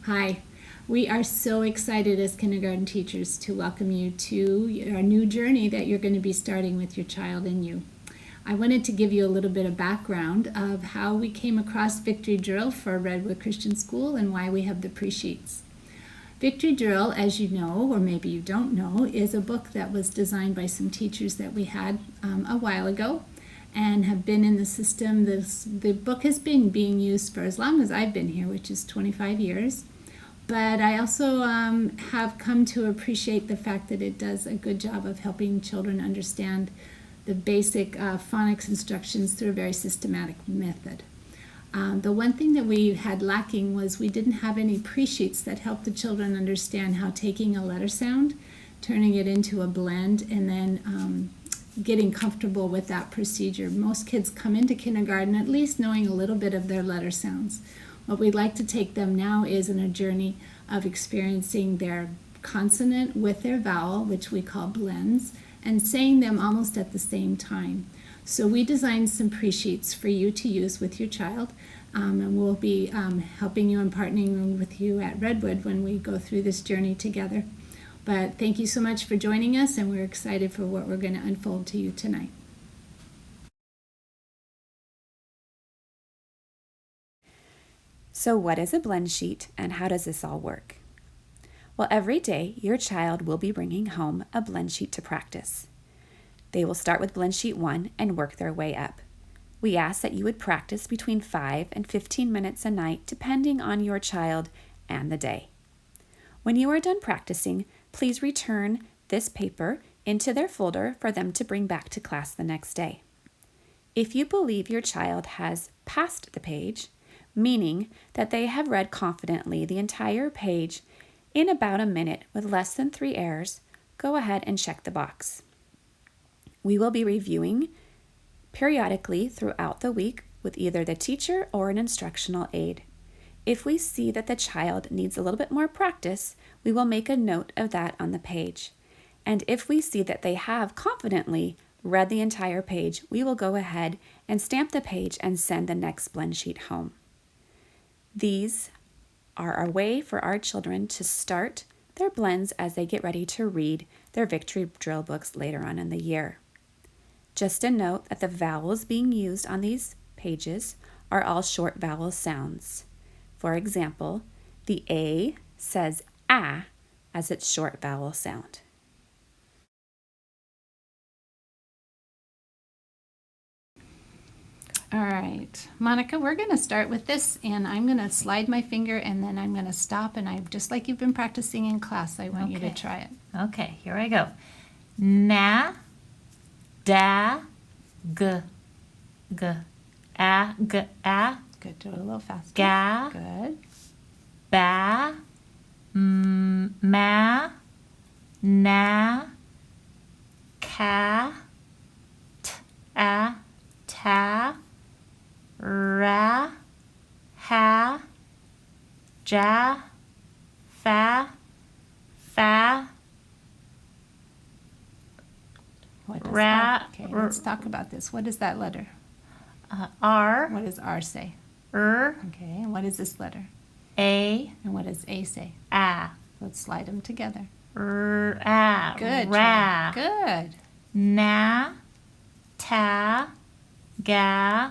Hi, we are so excited as kindergarten teachers to welcome you to our new journey that you're going to be starting with your child and you. I wanted to give you a little bit of background of how we came across Victory Drill for Redwood Christian School and why we have the Presheets. Victory Drill, as you know, or maybe you don't know, is a book that was designed by some teachers that we had a while ago and have been in the system. The book has been being used for as long as I've been here, which is 25 years. But I also have come to appreciate the fact that it does a good job of helping children understand the basic phonics instructions through a very systematic method. The one thing that we had lacking was we didn't have any pre-sheets that helped the children understand how taking a letter sound, turning it into a blend, and then getting comfortable with that procedure. Most kids come into kindergarten at least knowing a little bit of their letter sounds. What we'd like to take them now is on a journey of experiencing their consonant with their vowel, which we call blends, and saying them almost at the same time. So we designed some pre-sheets for you to use with your child, and we'll be helping you and partnering with you at Redwood when we go through this journey together. But thank you so much for joining us, and we're excited for what we're going to unfold to you tonight. So what is a blend sheet and how does this all work? Well, every day your child will be bringing home a blend sheet to practice. They will start with blend sheet 1 and work their way up. We ask that you would practice between 5 and 15 minutes a night depending on your child and the day. When you are done practicing, please return this paper into their folder for them to bring back to class the next day. If you believe your child has passed the page, meaning that they have read confidently the entire page in about a minute with less than 3 errors, go ahead and check the box. We will be reviewing periodically throughout the week with either the teacher or an instructional aide. If we see that the child needs a little bit more practice, we will make a note of that on the page. And if we see that they have confidently read the entire page, we will go ahead and stamp the page and send the next blend sheet home. These are a way for our children to start their blends as they get ready to read their Victory Drill books later on in the year. Just a note that the vowels being used on these pages are all short vowel sounds. For example, the A says A as its short vowel sound. All right, Monica, we're going to start with this, and I'm going to slide my finger, and then I'm going to stop, and just like you've been practicing in class, I want you to try it. Okay, here I go. Na, da, g, g, a, g, a. Good, do it a little faster. Ga, Good. ba, ma, na, ka, t, a, ta, ra, ha, ja, fa, fa, What does Ra- okay, let's talk about this. What is that letter? r, What does R say? Okay, and what is this letter? a, And what does A say? a, Let's slide them together. a, Good. ra, Good. na, ta, ga,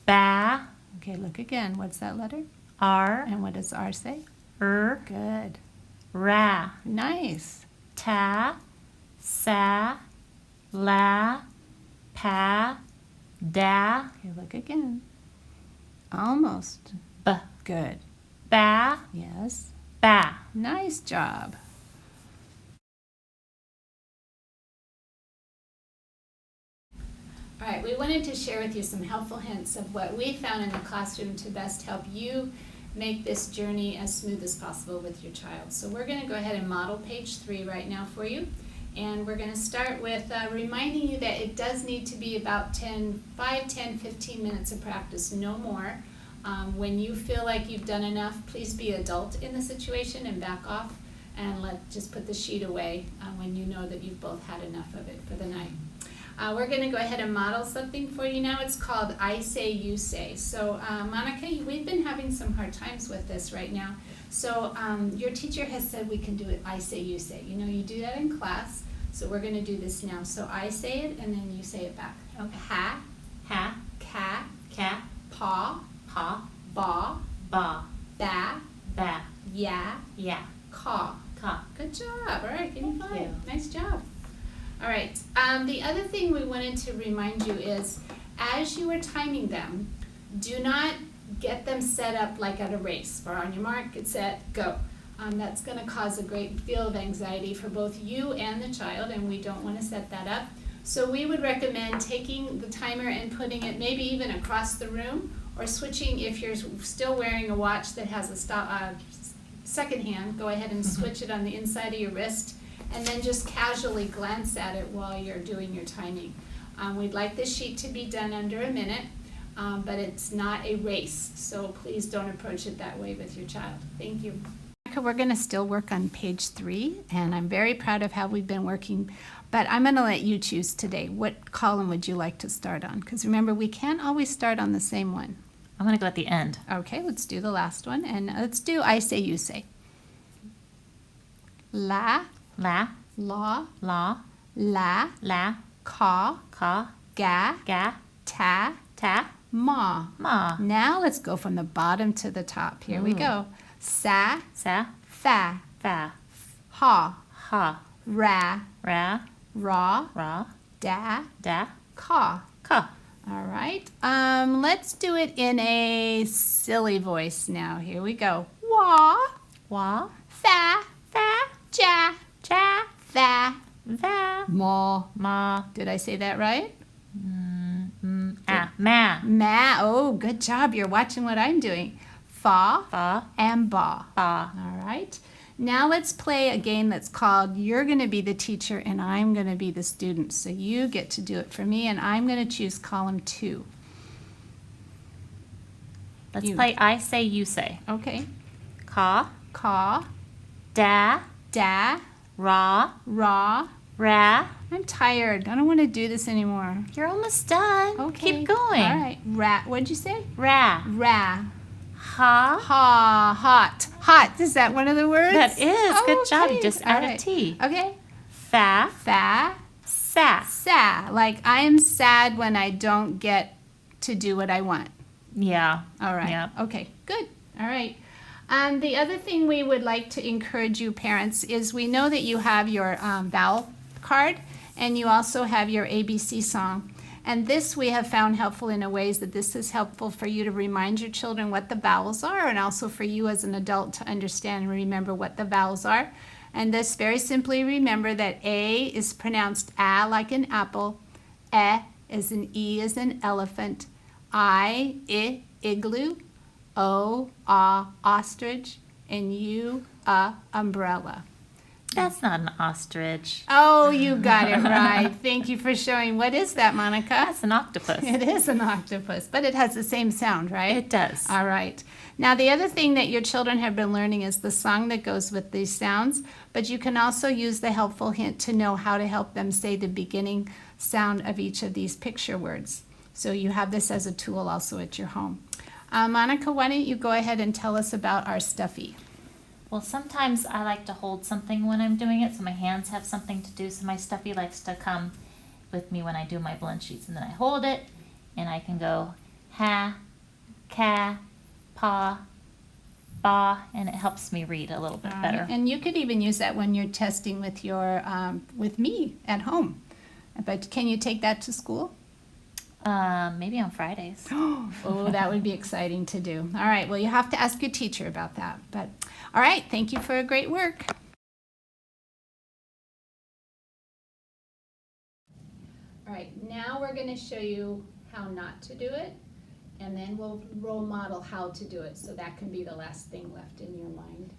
ba, Okay, look again. What's that letter? r, And what does R say? Good. ra, Nice. ta, sa, la, pa, da, Okay, look again. Almost. b, Good. ba, Yes. ba. Nice job. All right, we wanted to share with you some helpful hints of what we found in the classroom to best help you make this journey as smooth as possible with your child. So we're going to go ahead and model page 3 right now for you. And we're going to start with reminding you that it does need to be about 5, 10, 15 minutes of practice, no more. When you feel like you've done enough, please be adult in the situation and back off and just put the sheet away when you know that you've both had enough of it for the night. We're going to go ahead and model something for you now. It's called I Say, You Say. So, Monica, we've been having some hard times with this right now. So, your teacher has said we can do it I Say, You Say. You know, you do that in class. So, we're going to do this now. So, I say it and then you say it back. Okay. Ha, Ha, cat, cat, paw, paw, ba, ba, ba, ba, ya, yeah, caw. ca. Good job. All right, give me Thank 5. you. Nice job. All right. The other thing we wanted to remind you is, as you are timing them, do not get them set up like at a race, or on your mark, get set, go. That's going to cause a great deal of anxiety for both you and the child, and we don't want to set that up. So we would recommend taking the timer and putting it maybe even across the room, or switching if you're still wearing a watch that has a second hand, go ahead and switch it on the inside of your wrist, and then just casually glance at it while you're doing your timing. We'd like this sheet to be done under a minute, but it's not a race, so please don't approach it that way with your child. Thank you. We're going to still work on page 3, and I'm very proud of how we've been working, but I'm going to let you choose today. What column would you like to start on? Because remember, we can't always start on the same one. I'm going to go at the end. Okay, let's do the last one, and let's do I Say, You Say. La, La, la, la, la, la, ca, ca, ga, ga, ta, ta, ma. ma. Now let's go from the bottom to the top. Here we go. Sa, Sa, fa, fa, ha, ha, ra, ra, ra, ra, da, da, ca. ca. All right. Let's do it in a silly voice now. Here we go. Wah, Wa, fa, fa, ja, ja, fa, va, ma. ma, Did I say that right? ma, Ma. Oh, good job. You're watching what I'm doing. Fa fa, and ba. ba. All right. Now let's play a game that's called You're going to be the teacher and I'm going to be the student. So you get to do it for me, and I'm going to choose column 2. Let's You. play I Say, You Say. Okay. Ca, Ca, da, da, ra, ra. ra. I'm tired. I don't want to do this anymore. You're almost done. Okay. Keep going. All right. Ra. What'd you say? Ra, Ra. ha. Ha. Hot. Hot. Is that one of the words? That is. Good job. You Okay. just All added right. T. Okay. Fa, Fa. sa. Sad. Like I am sad when I don't get to do what I want. Yeah. All right. Yep. Okay. Good. All right. The other thing we would like to encourage you parents is we know that you have your vowel card and you also have your ABC song. And this we have found helpful in a ways that this is helpful for you to remind your children what the vowels are, and also for you as an adult to understand and remember what the vowels are. And this very simply remember that A is pronounced A like an apple, E is an E as an elephant, I, igloo, O, ostrich, and U, umbrella. That's not an ostrich. Oh, you got it right. Thank you for showing. What is that, Monica? That's an octopus. It is an octopus, but it has the same sound, right? It does. All right. Now, the other thing that your children have been learning is the song that goes with these sounds, but you can also use the helpful hint to know how to help them say the beginning sound of each of these picture words. So you have this as a tool also at your home. Monica, why don't you go ahead and tell us about our stuffy? Well, sometimes I like to hold something when I'm doing it, so my hands have something to do. So my stuffy likes to come with me when I do my blend sheets, and then I hold it, and I can go ha, ca, pa, ba, and it helps me read a little bit better. And you could even use that when you're testing with your with me at home. But can you take that to school? Maybe on Fridays. Oh, that would be exciting to do. All right, well, you have to ask your teacher about that. But all right, thank you for great work. All right, now we're going to show you how not to do it, and then we'll role model how to do it, so that can be the last thing left in your mind.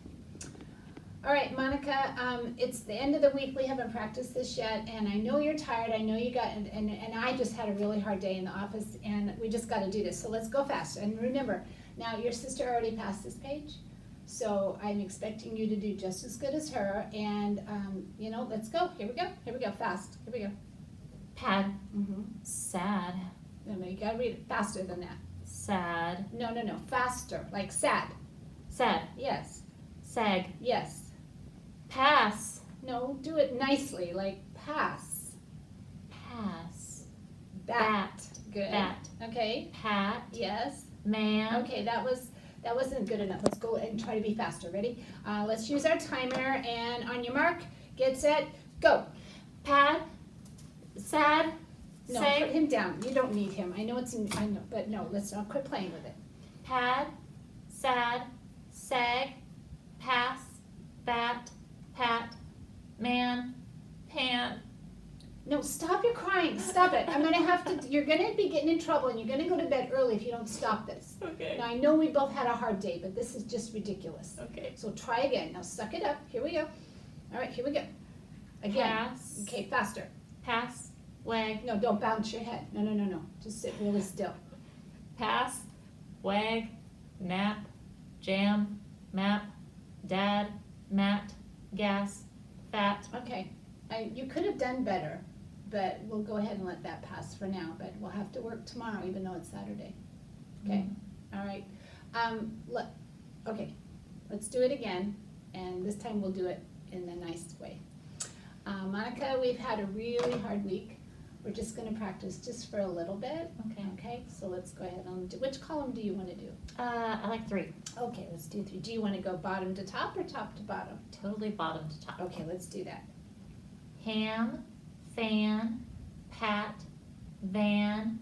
All right, Monica, it's the end of the week. We haven't practiced this yet, and I know you're tired. I know you got, and I just had a really hard day in the office, and we just got to do this. So let's go fast. And remember, now your sister already passed this page, so I'm expecting you to do just as good as her. And, let's go. Here we go. Here we go. Fast. Here we go. Pad. Mm-hmm. Sad. No, you gotta read it faster than that. Sad. No, faster, like sad. Sad. Yes, Sag. yes. Pass. No, do it nicely, like pass. Pass. Bat. Good. Bat. Okay. Pat. Yes. Man. Okay, that wasn't good enough. Let's go and try to be faster. Ready? Let's use our timer, and on your mark, get set, go. Pad. Sad. No, Sag. put him down. You don't need him. I know, but no, let's not quit playing with it. Pad. Sad. Sag. Pass. Bat. Pat. Man. Pant. No, stop your crying. Stop it. You're gonna be getting in trouble, and you're gonna go to bed early if you don't stop this. Okay. Now, I know we both had a hard day, but this is just ridiculous. Okay. So try again. Now suck it up. Here we go. All right, here we go. Again. Pass. Okay, faster. Pass. Wag. No, don't bounce your head. No. Just sit really still. Pass. Wag. Nap. Jam. Map. Dad. Mat. Gas. Fat. Okay. You could have done better, but we'll go ahead and let that pass for now. But we'll have to work tomorrow, even though it's Saturday. Okay. All right. Okay. Let's do it again, and this time we'll do it in a nice way. Monica, we've had a really hard week. We're just going to practice just for a little bit. Okay. Okay. So let's go ahead and do. Which column do you want to do? I like 3. Okay. Let's do 3. Do you want to go bottom to top or top to bottom? Totally bottom to top. Okay. Let's do that. Ham. Fan. Pat. Van.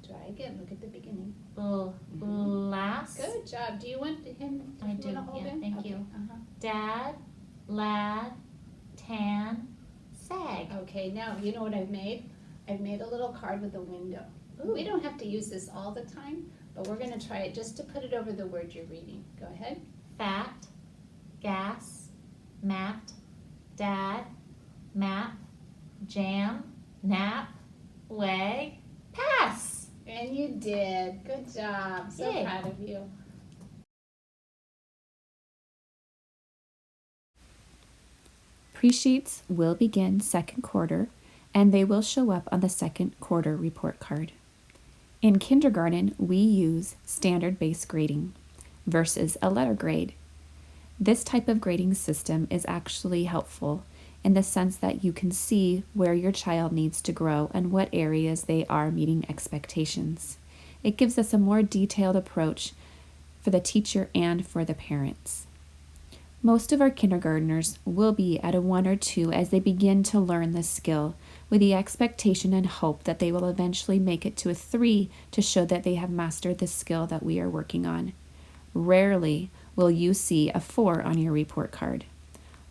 Try again. Look at the beginning. Lass. Good job. Do you want him? I do, wanna hold yeah, him? thank Okay, you. uh-huh. Dad. Lad. Tan. Sag. Okay, now you know what I've made? I've made a little card with a window. Ooh. We don't have to use this all the time, but we're gonna try it just to put it over the word you're reading. Go ahead. Fat. Gas. Mat. Dad. Map. Jam. Nap. Wag. Pass. And you did. Good job. So Yay. proud of you. Presheets will begin second quarter, and they will show up on the second quarter report card. In kindergarten, we use standard-based grading versus a letter grade. This type of grading system is actually helpful in the sense that you can see where your child needs to grow and what areas they are meeting expectations. It gives us a more detailed approach for the teacher and for the parents. Most of our kindergartners will be at a 1 or 2 as they begin to learn this skill, with the expectation and hope that they will eventually make it to a 3 to show that they have mastered the skill that we are working on. Rarely will you see a 4 on your report card.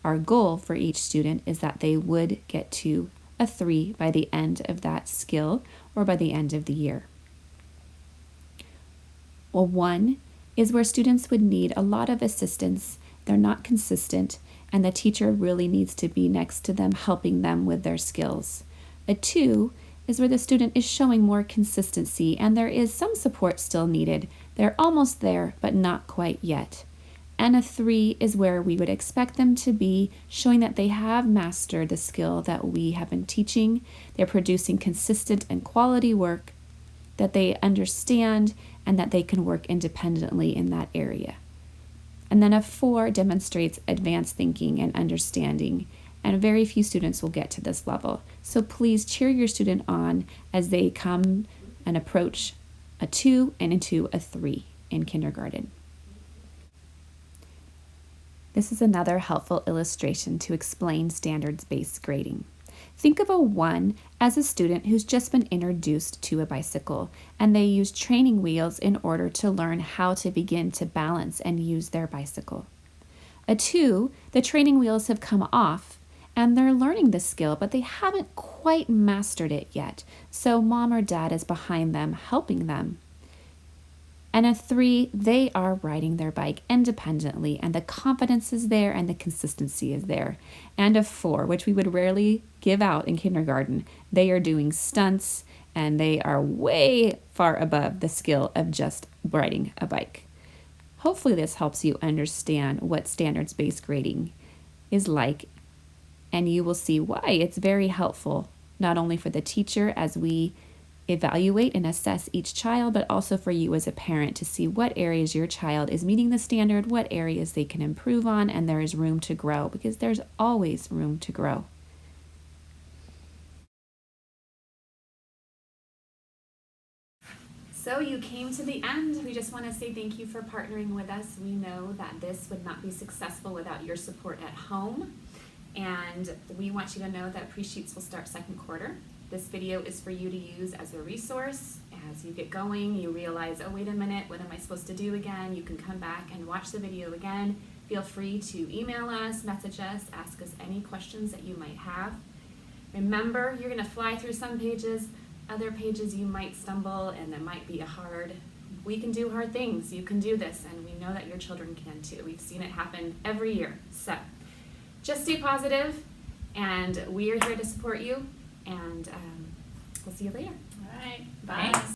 Our goal for each student is that they would get to a 3 by the end of that skill or by the end of the year. Well, 1 is where students would need a lot of assistance. They're not consistent, and the teacher really needs to be next to them, helping them with their skills. A 2 is where the student is showing more consistency, and there is some support still needed. They're almost there, but not quite yet. And a 3 is where we would expect them to be, showing that they have mastered the skill that we have been teaching. They're producing consistent and quality work, that they understand, and that they can work independently in that area. And then a 4 demonstrates advanced thinking and understanding, and very few students will get to this level. So please cheer your student on as they come and approach a 2 and into a 3 in kindergarten. This is another helpful illustration to explain standards-based grading. Think of a 1 as a student who's just been introduced to a bicycle, and they use training wheels in order to learn how to begin to balance and use their bicycle. A 2, the training wheels have come off, and they're learning the skill, but they haven't quite mastered it yet, so mom or dad is behind them, helping them. And a 3, they are riding their bike independently, and the confidence is there and the consistency is there. And a 4, which we would rarely give out in kindergarten, they are doing stunts and they are way far above the skill of just riding a bike. Hopefully this helps you understand what standards-based grading is like, and you will see why it's very helpful not only for the teacher as we evaluate and assess each child, but also for you as a parent to see what areas your child is meeting the standard, what areas they can improve on, and there is room to grow, because there's always room to grow. So you came to the end. We just want to say thank you for partnering with us. We know that this would not be successful without your support at home. And we want you to know that Presheets will start second quarter. This video is for you to use as a resource. As you get going, you realize, oh, wait a minute, what am I supposed to do again? You can come back and watch the video again. Feel free to email us, message us, ask us any questions that you might have. Remember, you're going to fly through some pages. Other pages you might stumble and that might be we can do hard things. You can do this, and we know that your children can too. We've seen it happen every year. So just stay positive, and we are here to support you, and we'll see you later. All right. Bye. Thanks.